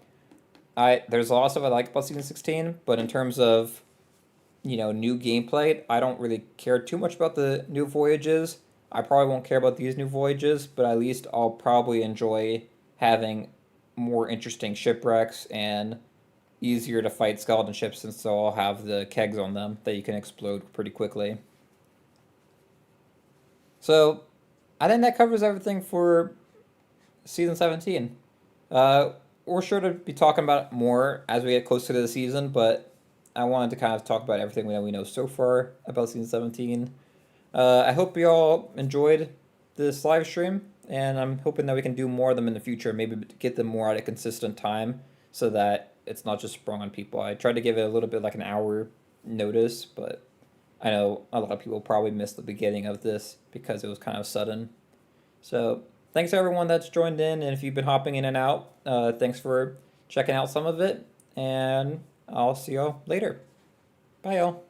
There's a lot of stuff I like about Season 16, but in terms of, new gameplay, I don't really care too much about the new voyages. I probably won't care about these new voyages, but at least I'll probably enjoy having more interesting shipwrecks and easier to fight skeleton ships since they'll all have the kegs on them that you can explode pretty quickly. So, I think that covers everything for Season 17. We're sure to be talking about it more as we get closer to the season, but I wanted to kind of talk about everything that we know so far about Season 17. I hope you all enjoyed this live stream, and I'm hoping that we can do more of them in the future, maybe get them more at a consistent time so that it's not just sprung on people. I tried to give it a little bit like an hour notice, but I know a lot of people probably missed the beginning of this because it was kind of sudden. So thanks to everyone that's joined in, and if you've been hopping in and out, thanks for checking out some of it, and I'll see y'all later. Bye, y'all.